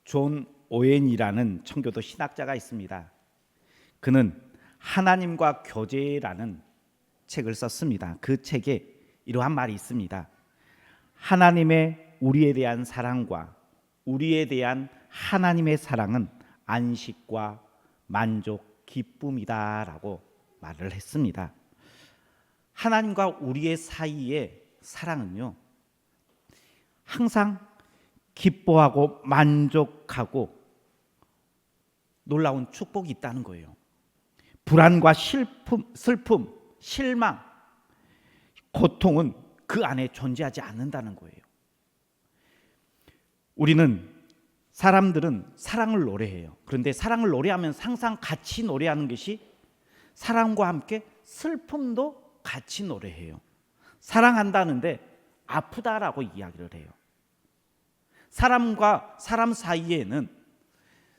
존 오웬이라는 청교도 신학자가 있습니다. 그는 하나님과 교제라는 책을 썼습니다. 그 책에 이러한 말이 있습니다. 하나님의 우리에 대한 사랑과 우리에 대한 하나님의 사랑은 안식과 만족, 기쁨이다라고 말을 했습니다. 하나님과 우리의 사이의 사랑은요, 항상 기뻐하고 만족하고 놀라운 축복이 있다는 거예요. 불안과 슬픔, 실망, 고통은 그 안에 존재하지 않는다는 거예요. 사람들은 사랑을 노래해요. 그런데 사랑을 노래하면 항상 같이 노래하는 것이 사랑과 함께 슬픔도 같이 노래해요. 사랑한다는데 아프다라고 이야기를 해요. 사람과 사람 사이에는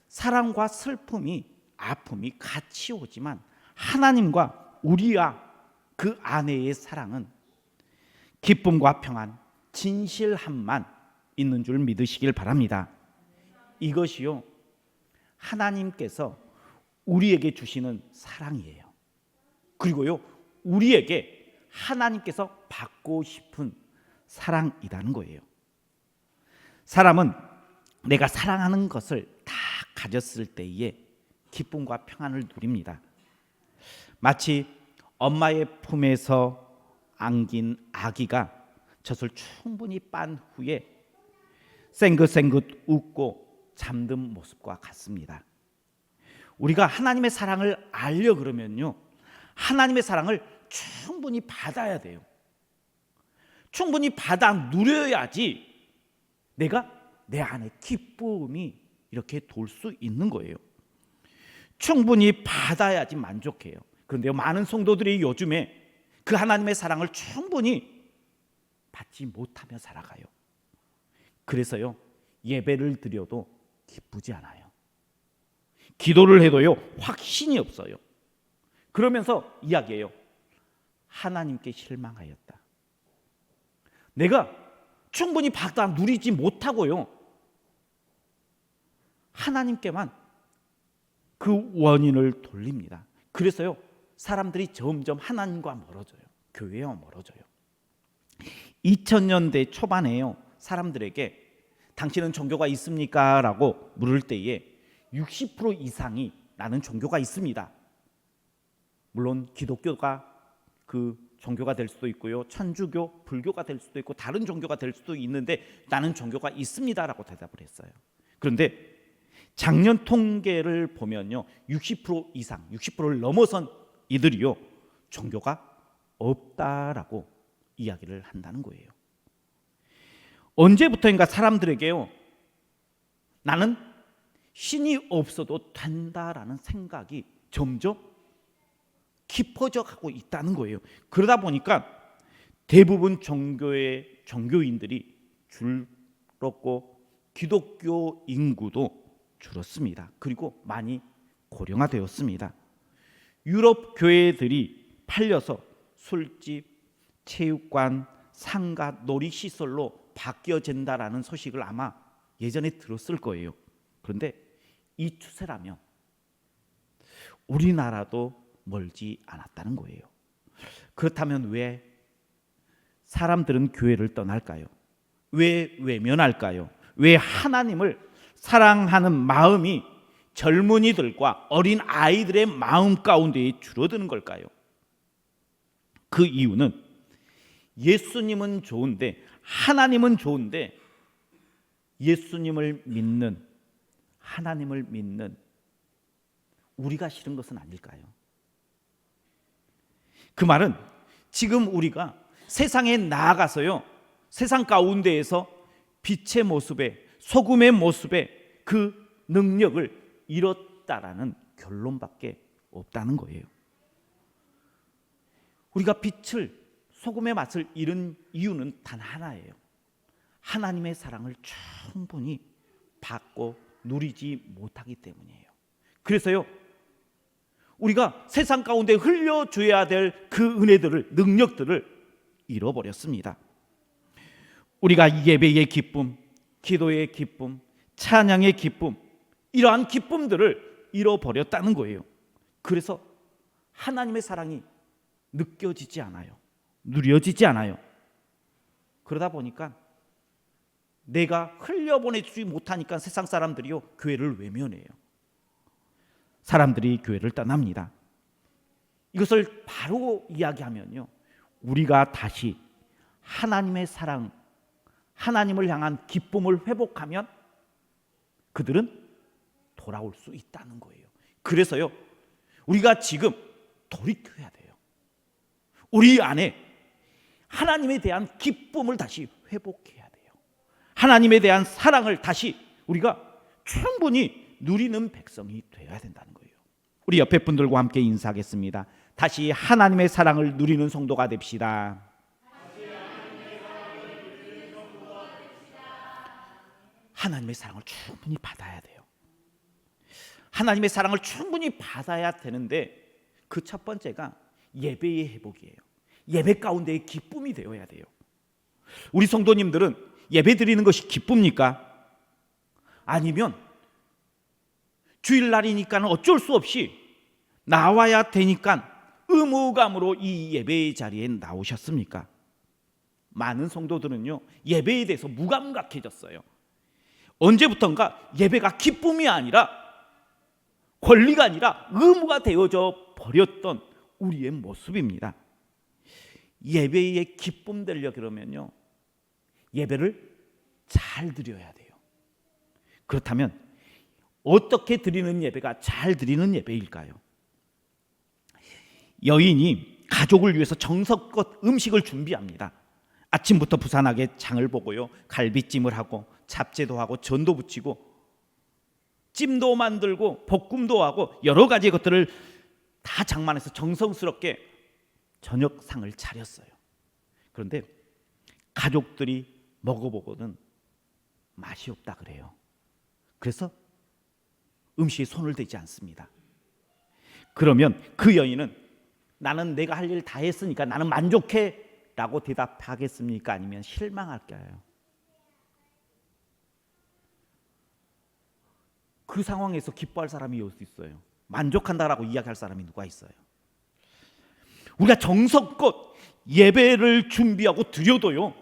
사랑과 슬픔이, 아픔이 같이 오지만 하나님과 우리와 그 안에의 사랑은 기쁨과 평안, 진실함만 있는 줄 믿으시길 바랍니다. 이것이요, 하나님께서 우리에게 주시는 사랑이에요. 그리고요, 우리에게 하나님께서 받고 싶은 사랑이라는 거예요. 사람은 내가 사랑하는 것을 다 가졌을 때에 기쁨과 평안을 누립니다. 마치 엄마의 품에서 안긴 아기가 젖을 충분히 빤 후에 생긋생긋 웃고 잠든 모습과 같습니다. 우리가 하나님의 사랑을 알려 그러면요, 하나님의 사랑을 충분히 받아야 돼요. 충분히 받아 누려야지 내가 내 안에 기쁨이 이렇게 돌 수 있는 거예요. 충분히 받아야지 만족해요. 그런데 많은 성도들이 요즘에 그 하나님의 사랑을 충분히 받지 못하며 살아가요. 그래서요, 예배를 드려도 기쁘지 않아요. 기도를 해도요, 확신이 없어요. 그러면서 이야기해요. 하나님께 실망하였다. 내가 충분히 받아 누리지 못하고요, 하나님께만 그 원인을 돌립니다. 그래서요, 사람들이 점점 하나님과 멀어져요. 교회와 멀어져요. 2000년대 초반에요, 사람들에게 당신은 종교가 있습니까? 라고 물을 때에 60% 이상이 나는 종교가 있습니다. 물론 기독교가 그 종교가 될 수도 있고요, 천주교, 불교가 될 수도 있고 다른 종교가 될 수도 있는데 나는 종교가 있습니다라고 대답을 했어요. 그런데 작년 통계를 보면요, 60% 이상, 60%를 넘어선 이들이요, 종교가 없다라고 이야기를 한다는 거예요. 언제부터인가 사람들에게요, 나는 신이 없어도 된다라는 생각이 점점 깊어져 가고 있다는 거예요. 그러다 보니까 대부분 종교의 종교인들이 줄었고 기독교 인구도 줄었습니다. 그리고 많이 고령화되었습니다. 유럽 교회들이 팔려서 술집, 체육관, 상가, 놀이시설로 바뀌어진다라는 소식을 아마 예전에 들었을 거예요. 그런데 이 추세라면 우리나라도 멀지 않았다는 거예요. 그렇다면 왜 사람들은 교회를 떠날까요? 왜 외면할까요? 왜 하나님을 사랑하는 마음이 젊은이들과 어린 아이들의 마음 가운데 줄어드는 걸까요? 그 이유는 예수님은 좋은데, 하나님은 좋은데 예수님을 믿는, 하나님을 믿는 우리가 싫은 것은 아닐까요? 그 말은 지금 우리가 세상에 나아가서요, 세상 가운데에서 빛의 모습에, 소금의 모습에 그 능력을 잃었다라는 결론밖에 없다는 거예요. 우리가 빛을, 소금의 맛을 잃은 이유는 단 하나예요. 하나님의 사랑을 충분히 받고 누리지 못하기 때문이에요. 그래서요, 우리가 세상 가운데 흘려줘야 될 그 은혜들을, 능력들을 잃어버렸습니다. 우리가 예배의 기쁨, 기도의 기쁨, 찬양의 기쁨, 이러한 기쁨들을 잃어버렸다는 거예요. 그래서 하나님의 사랑이 느껴지지 않아요. 누려지지 않아요. 그러다 보니까 내가 흘려보내지 못하니까 세상 사람들이요, 교회를 외면해요. 사람들이 교회를 떠납니다. 이것을 바로 이야기하면요, 우리가 다시 하나님의 사랑, 하나님을 향한 기쁨을 회복하면 그들은 돌아올 수 있다는 거예요. 그래서요, 우리가 지금 돌이켜야 돼요. 우리 안에 하나님에 대한 기쁨을 다시 회복해야 돼요. 하나님에 대한 사랑을 다시 우리가 충분히 누리는 백성이 되어야 된다는 거예요. 우리 옆에 분들과 함께 인사하겠습니다. 다시 하나님의 사랑을 누리는 성도가 됩시다. 하나님의 사랑을 충분히 받아야 돼요. 하나님의 사랑을 충분히 받아야 되는데 그 첫 번째가 예배의 회복이에요. 예배 가운데의 기쁨이 되어야 돼요. 우리 성도님들은 예배 드리는 것이 기쁩니까? 아니면 주일날이니까 어쩔 수 없이 나와야 되니까 의무감으로 이 예배의 자리에 나오셨습니까? 많은 성도들은요, 예배에 대해서 무감각해졌어요. 언제부턴가 예배가 기쁨이 아니라 권리가 아니라 의무가 되어져 버렸던 우리의 모습입니다. 예배의 기쁨 되려 그러면요, 예배를 잘 드려야 돼요. 그렇다면 어떻게 드리는 예배가 잘 드리는 예배일까요? 여인이 가족을 위해서 정성껏 음식을 준비합니다. 아침부터 부산하게 장을 보고요, 갈비찜을 하고 잡채도 하고 전도 부치고 찜도 만들고 볶음도 하고 여러 가지 것들을 다 장만해서 정성스럽게 저녁상을 차렸어요. 그런데 가족들이 먹어보고는 맛이 없다 그래요. 그래서 음식에 손을 대지 않습니다. 그러면 그 여인은 나는 내가 할 일 다 했으니까 나는 만족해 라고 대답하겠습니까? 아니면 실망할까요? 그 상황에서 기뻐할 사람이 어디 있어요? 만족한다라고 이야기할 사람이 누가 있어요? 우리가 정성껏 예배를 준비하고 드려도요,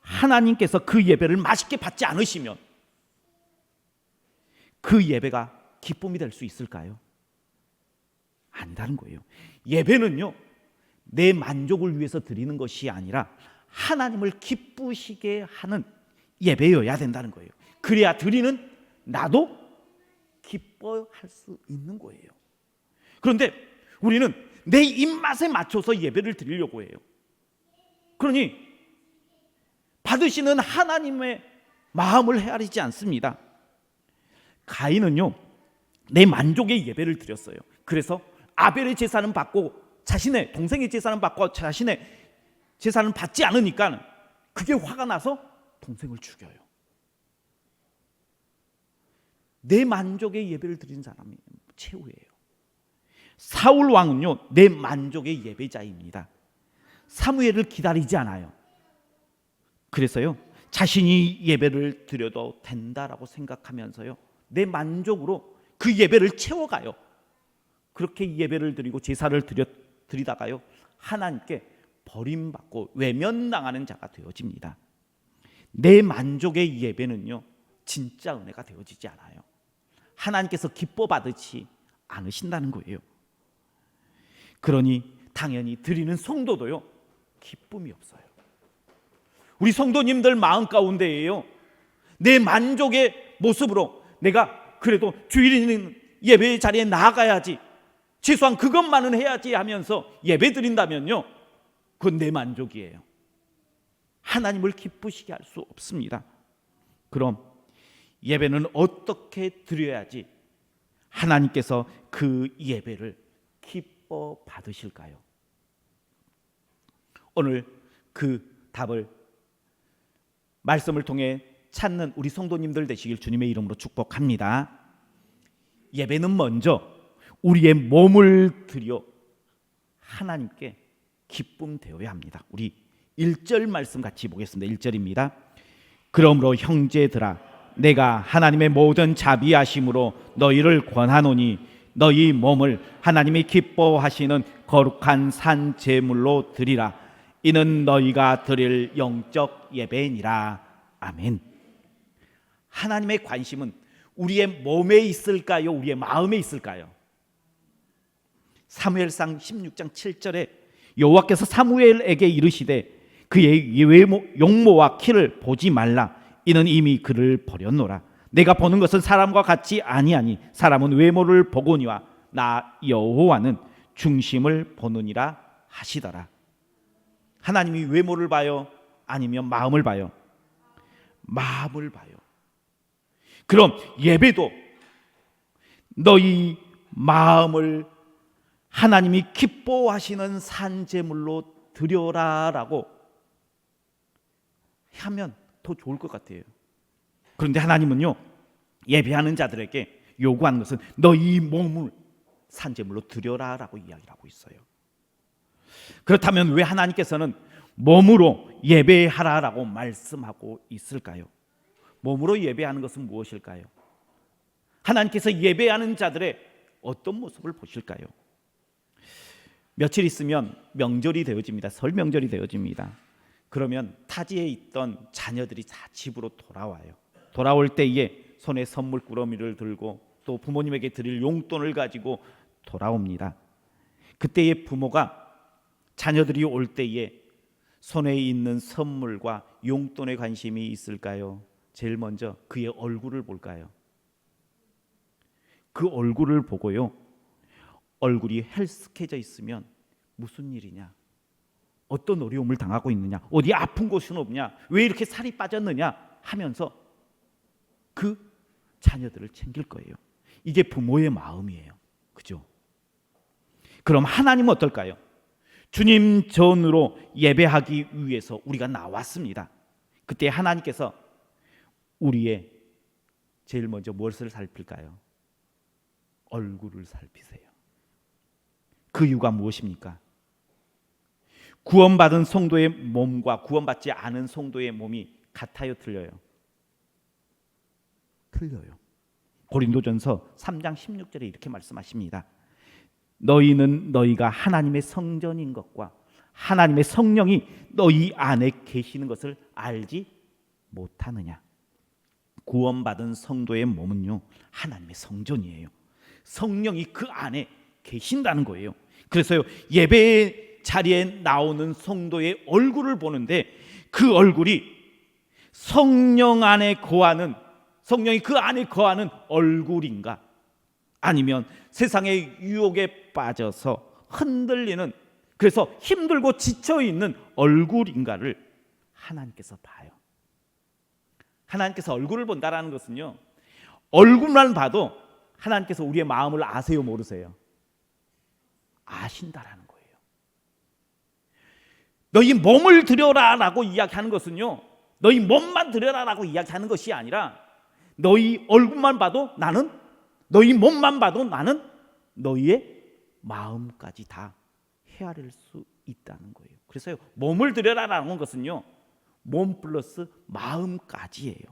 하나님께서 그 예배를 맛있게 받지 않으시면 그 예배가 기쁨이 될 수 있을까요? 아니라는 거예요. 예배는요, 내 만족을 위해서 드리는 것이 아니라 하나님을 기쁘시게 하는 예배여야 된다는 거예요. 그래야 드리는 나도 기뻐할 수 있는 거예요. 그런데 우리는 내 입맛에 맞춰서 예배를 드리려고 해요. 그러니 받으시는 하나님의 마음을 헤아리지 않습니다. 가인은요, 내 만족의 예배를 드렸어요. 그래서 아벨의 제사는 받고 자신의 동생의 제사는 받고 자신의 제사는 받지 않으니까 그게 화가 나서 동생을 죽여요. 내 만족의 예배를 드린 사람이 최후예요. 사울 왕은요, 내 만족의 예배자입니다. 사무엘을 기다리지 않아요. 그래서요, 자신이 예배를 드려도 된다라고 생각하면서요, 내 만족으로 그 예배를 채워가요. 그렇게 예배를 드리고 제사를 드리다가요, 하나님께 버림받고 외면당하는 자가 되어집니다. 내 만족의 예배는요, 진짜 은혜가 되어지지 않아요. 하나님께서 기뻐 받으시 않으신다는 거예요. 그러니 당연히 드리는 성도도요, 기쁨이 없어요. 우리 성도님들 마음 가운데에요, 내 만족의 모습으로 내가 그래도 주일인 예배 자리에 나아가야지, 최소한 그것만은 해야지 하면서 예배 드린다면요, 그건 내 만족이에요. 하나님을 기쁘시게 할 수 없습니다. 그럼 예배는 어떻게 드려야지 하나님께서 그 예배를 기뻐 받으실까요? 오늘 그 답을 말씀을 통해 찾는 우리 성도님들 되시길 주님의 이름으로 축복합니다. 예배는 먼저 우리의 몸을 드려 하나님께 기쁨 되어야 합니다. 우리 1절 말씀 같이 보겠습니다. 1절입니다. 그러므로 형제들아, 내가 하나님의 모든 자비하심으로 너희를 권하노니 너희 몸을 하나님이 기뻐하시는 거룩한 산 제물로 드리라. 이는 너희가 드릴 영적 예배니라. 아멘. 하나님의 관심은 우리의 몸에 있을까요? 우리의 마음에 있을까요? 사무엘상 16장 7절에 여호와께서 사무엘에게 이르시되 그의 용모와 키를 보지 말라. 이는 이미 그를 버렸노라. 내가 보는 것은 사람과 같지 아니하니 사람은 외모를 보거니와 나 여호와는 중심을 보느니라 하시더라. 하나님이 외모를 봐요? 아니면 마음을 봐요? 마음을 봐요. 그럼 예배도 너희 마음을 하나님이 기뻐하시는 산제물로 드려라라고 하면 더 좋을 것 같아요. 그런데 하나님은요, 예배하는 자들에게 요구하는 것은 너희 몸을 산제물로 드려라라고 이야기를 하고 있어요. 그렇다면 왜 하나님께서는 몸으로 예배하라라고 말씀하고 있을까요? 몸으로 예배하는 것은 무엇일까요? 하나님께서 예배하는 자들의 어떤 모습을 보실까요? 며칠 있으면 명절이 되어집니다. 설 명절이 되어집니다. 그러면 타지에 있던 자녀들이 다 집으로 돌아와요. 돌아올 때에 손에 선물 꾸러미를 들고 또 부모님에게 드릴 용돈을 가지고 돌아옵니다. 그때의 부모가 자녀들이 올 때에 손에 있는 선물과 용돈에 관심이 있을까요? 제일 먼저 그의 얼굴을 볼까요? 그 얼굴을 보고요, 얼굴이 헬스케져 있으면 무슨 일이냐, 어떤 어려움을 당하고 있느냐, 어디 아픈 곳은 없냐, 왜 이렇게 살이 빠졌느냐 하면서 그 자녀들을 챙길 거예요. 이게 부모의 마음이에요. 그죠? 그럼 하나님은 어떨까요? 주님 전으로 예배하기 위해서 우리가 나왔습니다. 그때 하나님께서 우리의 제일 먼저 무엇을 살필까요? 얼굴을 살피세요. 그 이유가 무엇입니까? 구원받은 성도의 몸과 구원받지 않은 성도의 몸이 같아요, 틀려요? 틀려요. 고린도전서 3장 16절에 이렇게 말씀하십니다. 너희는 너희가 하나님의 성전인 것과 하나님의 성령이 너희 안에 계시는 것을 알지 못하느냐. 구원받은 성도의 몸은요, 하나님의 성전이에요. 성령이 그 안에 계신다는 거예요. 그래서요, 예배 자리에 나오는 성도의 얼굴을 보는데 그 얼굴이 성령 안에 거하는, 성령이 그 안에 거하는 얼굴인가, 아니면 세상의 유혹에 빠져서 흔들리는, 그래서 힘들고 지쳐있는 얼굴인가를 하나님께서 봐요. 하나님께서 얼굴을 본다라는 것은요, 얼굴만 봐도 하나님께서 우리의 마음을 아세요, 모르세요? 아신다라는 거예요. 너희 몸을 드려라라고 이야기하는 것은요, 너희 몸만 드려라라고 이야기하는 것이 아니라 너희 얼굴만 봐도 나는, 너희 몸만 봐도 나는 너희의 마음까지 다 헤아릴 수 있다는 거예요. 그래서요, 몸을 드려라라는 것은요, 몸 플러스 마음까지예요.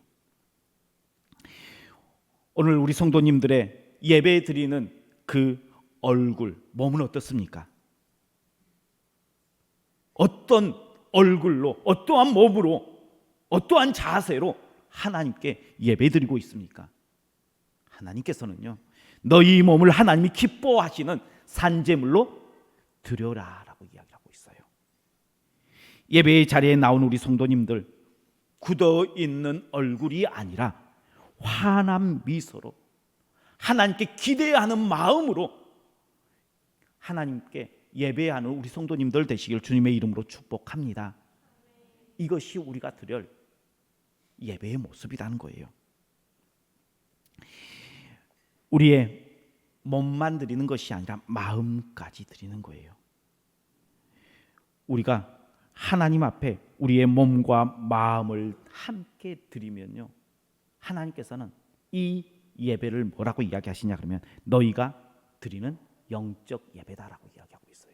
오늘 우리 성도님들의 예배 드리는 그 얼굴, 몸은 어떻습니까? 어떤 얼굴로, 어떠한 몸으로, 어떠한 자세로 하나님께 예배 드리고 있습니까? 하나님께서는요, 너희 몸을 하나님이 기뻐하시는 산제물로 드려라라고 이야기하고 있어요. 예배의 자리에 나온 우리 성도님들, 굳어있는 얼굴이 아니라 환한 미소로 하나님께 기대하는 마음으로 하나님께 예배하는 우리 성도님들 되시길 주님의 이름으로 축복합니다. 이것이 우리가 드릴 예배의 모습이라는 거예요. 우리의 몸만 드리는 것이 아니라 마음까지 드리는 거예요. 우리가 하나님 앞에 우리의 몸과 마음을 함께 드리면요, 하나님께서는 이 예배를 뭐라고 이야기하시냐 그러면 너희가 드리는 영적 예배다라고 이야기하고 있어요.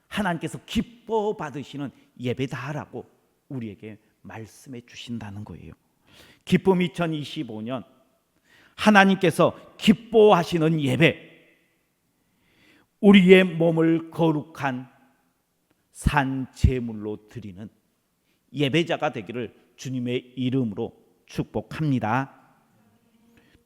하나님께서 기뻐 받으시는 예배다라고 우리에게 말씀해 주신다는 거예요. 기쁨 2025년 하나님께서 기뻐하시는 예배, 우리의 몸을 거룩한 산 제물로 드리는 예배자가 되기를 주님의 이름으로 축복합니다.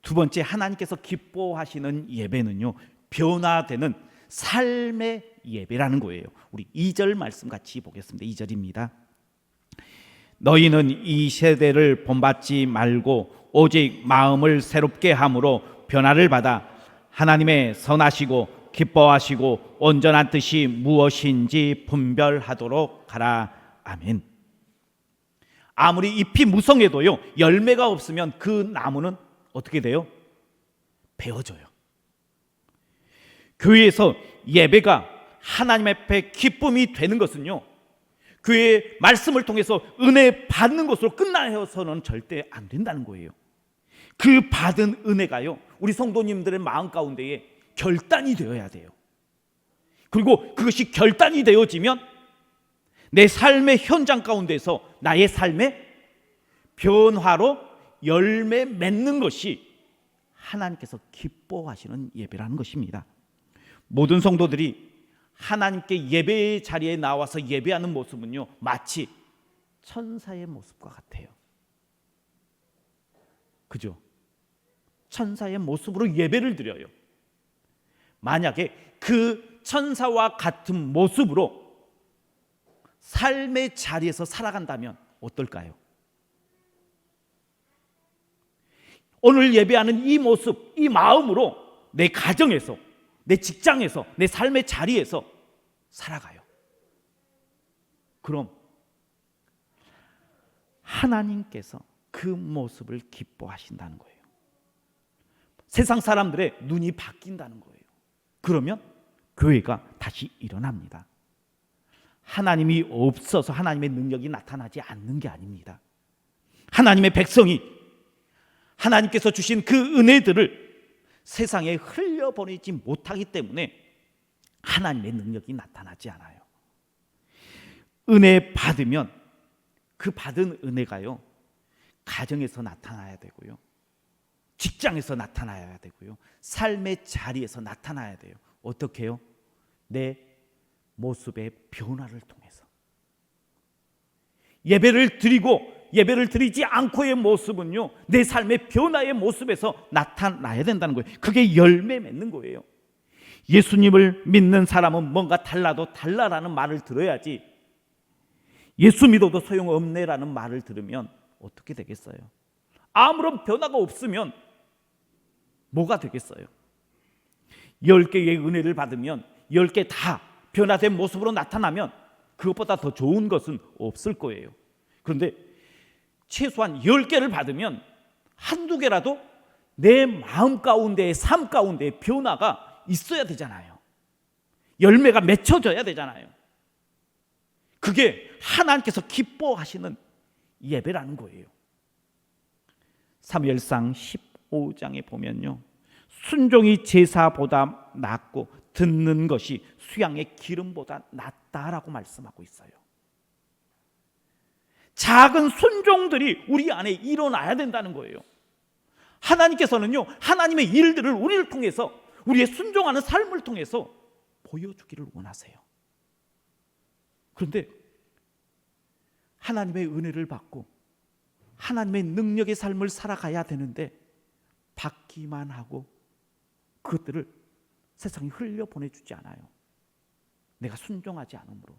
두 번째, 하나님께서 기뻐하시는 예배는요, 변화되는 삶의 예배라는 거예요. 우리 2절 말씀 같이 보겠습니다. 2절입니다. 너희는 이 세대를 본받지 말고 오직 마음을 새롭게 함으로 변화를 받아 하나님의 선하시고 기뻐하시고 온전한 뜻이 무엇인지 분별하도록 하라. 아멘. 아무리 잎이 무성해도요, 열매가 없으면 그 나무는 어떻게 돼요? 베어져요. 교회에서 예배가 하나님 앞에 기쁨이 되는 것은요, 교회의 말씀을 통해서 은혜 받는 것으로 끝나서는 절대 안 된다는 거예요. 그 받은 은혜가요, 우리 성도님들의 마음 가운데에 결단이 되어야 돼요. 그리고 그것이 결단이 되어지면 내 삶의 현장 가운데서 나의 삶의 변화로 열매 맺는 것이 하나님께서 기뻐하시는 예배라는 것입니다. 모든 성도들이 하나님께 예배의 자리에 나와서 예배하는 모습은요, 마치 천사의 모습과 같아요. 그죠? 천사의 모습으로 예배를 드려요. 만약에 그 천사와 같은 모습으로 삶의 자리에서 살아간다면 어떨까요? 오늘 예배하는 이 모습, 이 마음으로 내 가정에서, 내 직장에서, 내 삶의 자리에서 살아가요. 그럼 하나님께서 그 모습을 기뻐하신다는 거예요. 세상 사람들의 눈이 바뀐다는 거예요. 그러면 교회가 다시 일어납니다. 하나님이 없어서 하나님의 능력이 나타나지 않는 게 아닙니다. 하나님의 백성이 하나님께서 주신 그 은혜들을 세상에 흘려보내지 못하기 때문에 하나님의 능력이 나타나지 않아요. 은혜 받으면 그 받은 은혜가요, 가정에서 나타나야 되고요, 직장에서 나타나야 되고요, 삶의 자리에서 나타나야 돼요. 어떻게 해요? 내 모습의 변화를 통해서. 예배를 드리고 예배를 드리지 않고의 모습은요, 내 삶의 변화의 모습에서 나타나야 된다는 거예요. 그게 열매 맺는 거예요. 예수님을 믿는 사람은 뭔가 달라도 달라라는 말을 들어야지, 예수 믿어도 소용없네라는 말을 들으면 어떻게 되겠어요? 아무런 변화가 없으면 뭐가 되겠어요? 10개의 은혜를 받으면 10개 다 변화된 모습으로 나타나면 그것보다 더 좋은 것은 없을 거예요. 그런데 최소한 10개를 받으면 한두 개라도 내 마음 가운데, 삶 가운데 변화가 있어야 되잖아요. 열매가 맺혀져야 되잖아요. 그게 하나님께서 기뻐하시는 예배라는 거예요. 사무엘상 15장에 보면요, 순종이 제사보다 낫고 듣는 것이 수양의 기름보다 낫다라고 말씀하고 있어요. 작은 순종들이 우리 안에 일어나야 된다는 거예요. 하나님께서는요, 하나님의 일들을 우리를 통해서, 우리의 순종하는 삶을 통해서 보여주기를 원하세요. 그런데 하나님의 은혜를 받고 하나님의 능력의 삶을 살아가야 되는데 받기만 하고 그것들을 세상에 흘려보내주지 않아요. 내가 순종하지 않으므로.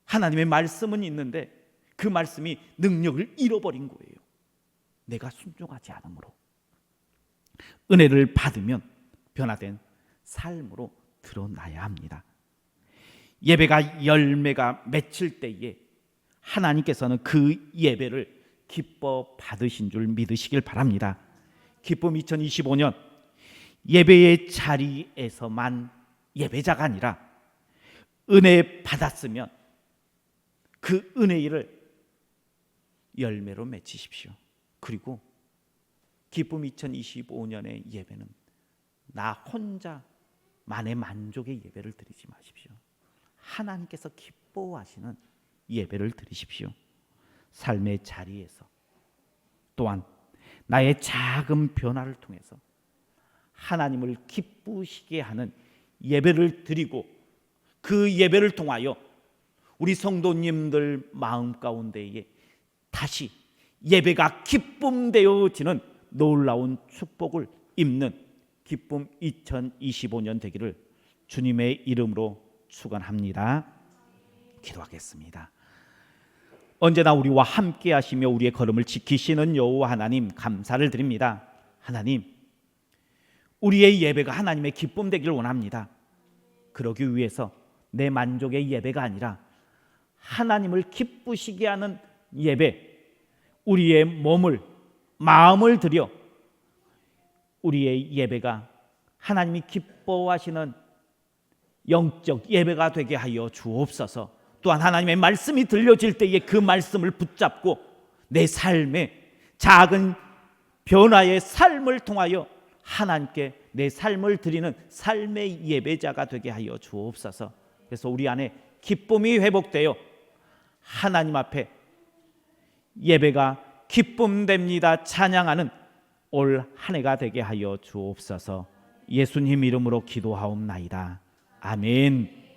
하나님의 말씀은 있는데 그 말씀이 능력을 잃어버린 거예요. 내가 순종하지 않으므로. 은혜를 받으면 변화된 삶으로 드러나야 합니다. 예배가 열매가 맺힐 때에 하나님께서는 그 예배를 기뻐 받으신 줄 믿으시길 바랍니다. 기쁨 2025년 예배의 자리에서만 예배자가 아니라 은혜 받았으면 그 은혜를 열매로 맺히십시오. 그리고 기쁨 2025년의 예배는 나 혼자만의 만족의 예배를 드리지 마십시오. 하나님께서 기뻐하시는 예배를 드리십시오. 삶의 자리에서 또한 나의 작은 변화를 통해서 하나님을 기쁘시게 하는 예배를 드리고 그 예배를 통하여 우리 성도님들 마음 가운데에 다시 예배가 기쁨 되어지는 놀라운 축복을 입는 기쁨 2025년 되기를 주님의 이름으로 축원합니다. 기도하겠습니다. 언제나 우리와 함께 하시며 우리의 걸음을 지키시는 여호와 하나님 감사를 드립니다. 하나님, 우리의 예배가 하나님의 기쁨 되기를 원합니다. 그러기 위해서 내 만족의 예배가 아니라 하나님을 기쁘시게 하는 예배, 우리의 몸을 마음을 들여 우리의 예배가 하나님이 기뻐하시는 영적 예배가 되게 하여 주옵소서. 또한 하나님의 말씀이 들려질 때에 그 말씀을 붙잡고 내 삶의 작은 변화의 삶을 통하여 하나님께 내 삶을 드리는 삶의 예배자가 되게 하여 주옵소서. 그래서 우리 안에 기쁨이 회복되어 하나님 앞에 예배가 기쁨됩니다 찬양하는 올 한 해가 되게 하여 주옵소서. 예수님 이름으로 기도하옵나이다. 아멘.